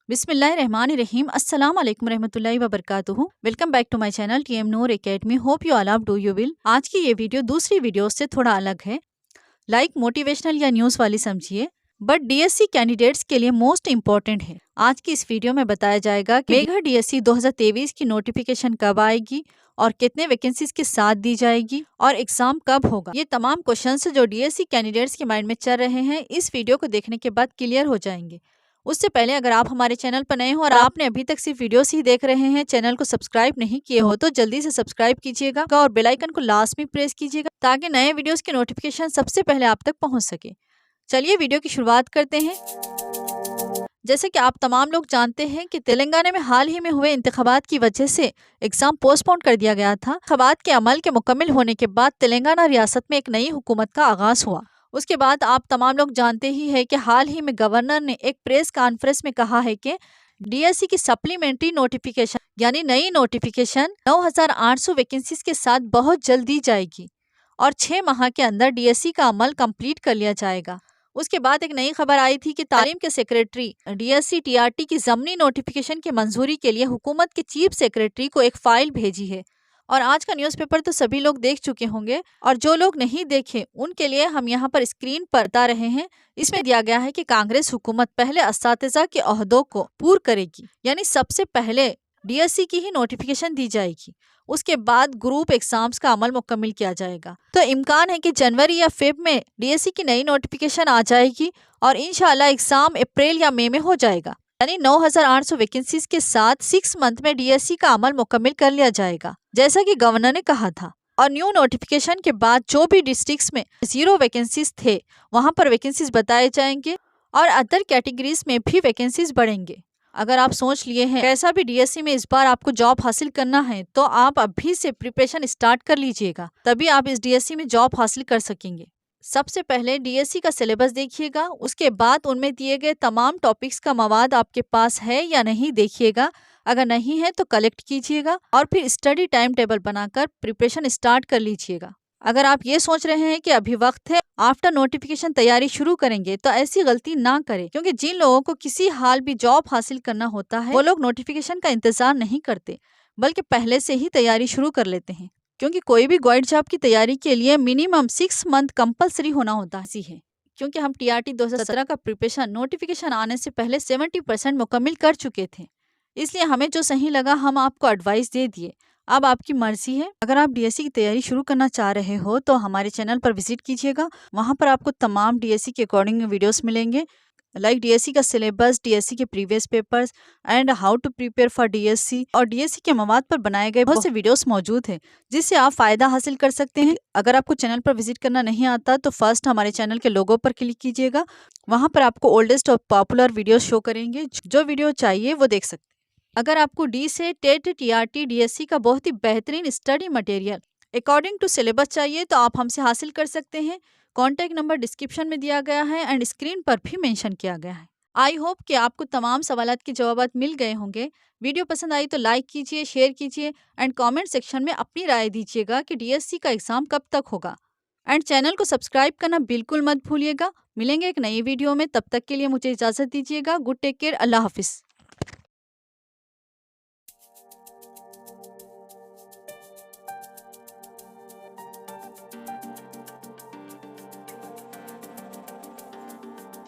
बिस्मिल्लाहिर्रहमानिर्रहीम। अस्सलाम वालेकुम रहमतुल्लाहि व बरकातुहू। Welcome back to my channel T M Noor academy. Hope you all do you will. आज की ये वीडियो दूसरी वीडियो से थोड़ा अलग है, लाइक मोटिवेशनल या न्यूज़ वाली समझिए, बट डीएससी कैंडिडेट्स के लिए मोस्ट इम्पॉर्टेंट है। आज की इस वीडियो में बताया जाएगा कि मेगा डीएससी 2023 की नोटिफिकेशन कब आएगी और कितने वैकेंसीज के साथ दी जाएगी और एग्जाम कब होगा। ये तमाम क्वेश्चंस जो डीएससी कैंडिडेट्स के माइंड में चल रहे हैं, इस वीडियो को देखने के बाद क्लियर हो जाएंगे। उससे पहले अगर आप हमारे चैनल पर नए हो और आपने अभी तक सिर्फ वीडियोस ही देख रहे हैं, चैनल को सब्सक्राइब नहीं किए हो तो जल्दी से सब्सक्राइब कीजिएगा और बेल आइकन को लास्ट में प्रेस कीजिएगा ताकि नए वीडियोस की नोटिफिकेशन सबसे पहले आप तक पहुंच सके। चलिए वीडियो की शुरुआत करते हैं। जैसे कि आप तमाम लोग जानते हैं कि तेलंगाना में हाल ही में हुए इंतखाबात की वजह से एग्जाम पोस्टपोन कर दिया गया था। इंतखाबात के अमल के मुकम्मल होने के बाद तेलंगाना रियासत में एक नई हुकूमत का आगाज हुआ। उसके बाद आप तमाम लोग जानते ही है कि हाल ही में गवर्नर ने एक प्रेस कॉन्फ्रेंस में कहा है कि डीएससी की सप्लीमेंट्री नोटिफिकेशन यानी नई नोटिफिकेशन 9,800 वैकेंसीज के साथ बहुत जल्द दी जाएगी और 6 माह के अंदर डीएससी का अमल कंप्लीट कर लिया जाएगा। उसके बाद एक नई खबर आई थी कि तालीम के सेक्रेटरी डीएससी टीआरटी की ज़मनी नोटिफिकेशन की मंजूरी के लिए हुकूमत के चीफ सेक्रेटरी को एक फाइल भेजी है। और आज का न्यूज़पेपर तो सभी लोग देख चुके होंगे और जो लोग नहीं देखे उनके लिए हम यहाँ पर स्क्रीन पर बता रहे हैं। इसमें दिया गया है कि कांग्रेस हुकूमत पहले असातिज़ा के ओहदों को पूरा करेगी, यानी सबसे पहले डीएससी की ही नोटिफिकेशन दी जाएगी। उसके बाद ग्रुप एग्जाम्स का अमल मुकम्मल किया जाएगा। तो इम्कान है कि जनवरी या फेब में डीएससी की नई नोटिफिकेशन आ जाएगी और इंशाल्लाह एग्जाम अप्रैल या मई में हो जाएगा, यानी 9,800 वैकेंसीज के साथ 6 मंथ में डीएससी का अमल मुकम्मल कर लिया जाएगा, जैसा कि गवर्नर ने कहा था। और न्यू नोटिफिकेशन के बाद जो भी डिस्ट्रिक्ट्स में 0 वैकेंसीज थे वहां पर वैकेंसीज बताए जाएंगे और अदर कैटेगरीज में भी वैकेंसीज बढ़ेंगे। अगर आप सोच लिए हैं कैसा भी डीएससी में इस बार आपको जॉब हासिल करना है तो आप अभी से प्रिपरेशन स्टार्ट कर लीजिएगा, तभी आप इस डीएससी में जॉब हासिल कर सकेंगे। सबसे पहले डीएससी का सिलेबस देखिएगा, उसके बाद उनमें दिए गए तमाम टॉपिक्स का मवाद आपके पास है या नहीं देखिएगा। अगर नहीं है तो कलेक्ट कीजिएगा और फिर स्टडी टाइम टेबल बनाकर प्रिपरेशन स्टार्ट कर लीजिएगा। अगर आप ये सोच रहे हैं कि अभी वक्त है, आफ्टर नोटिफिकेशन तैयारी शुरू करेंगे, तो ऐसी गलती ना करें, क्योंकि जिन लोगों को किसी हाल भी जॉब हासिल करना होता है वो लोग नोटिफिकेशन का इंतजार नहीं करते बल्कि पहले से ही तैयारी शुरू कर लेते हैं। क्योंकि कोई भी गवर्नमेंट जॉब की तैयारी के लिए मिनिमम 6 मंथ कंपलसरी होना होता है। क्योंकि हम टीआरटी 2017 का प्रिपरेशन नोटिफिकेशन आने से पहले 70% मुकम्मल कर चुके थे, इसलिए हमें जो सही लगा हम आपको एडवाइस दे दिए। अब आपकी मर्जी है। अगर आप डीएससी की तैयारी शुरू करना चाह रहे हो तो हमारे चैनल पर विजिट कीजिएगा, वहां पर आपको तमाम डीएससी के अकॉर्डिंग वीडियोस मिलेंगे, लाइक डीएससी का सिलेबस, डीएससी के previous papers and how to prepare for DSC. और डीएससी के मवाद पर बनाए गए बहुत से वीडियोस मौजूद हैं जिससे आप फायदा हासिल कर सकते हैं। अगर आपको चैनल पर विजिट करना नहीं आता तो फर्स्ट हमारे चैनल के लोगो पर क्लिक कीजिएगा, वहां पर आपको ओल्डेस्ट और पॉपुलर वीडियो शो करेंगे। जो वीडियो चाहिए वो देख सकते हैं। अगर आपको डी से टेट टीआरटी डीएससी का बहुत ही बेहतरीन study material according to syllabus चाहिए तो आप हमसे हासिल कर सकते हैं। कॉन्टैक्ट नंबर डिस्क्रिप्शन में दिया गया है एंड स्क्रीन पर भी मेंशन किया गया है। आई होप कि आपको तमाम सवालात के जवाब मिल गए होंगे। वीडियो पसंद आई तो लाइक कीजिए, शेयर कीजिए एंड कमेंट सेक्शन में अपनी राय दीजिएगा कि डीएससी का एग्जाम कब तक होगा। एंड चैनल को सब्सक्राइब करना बिल्कुल मत भूलिएगा। मिलेंगे एक नई वीडियो में, तब तक के लिए मुझे इजाज़त दीजिएगा। गुड टेक केयर, अल्लाह हाफिज़।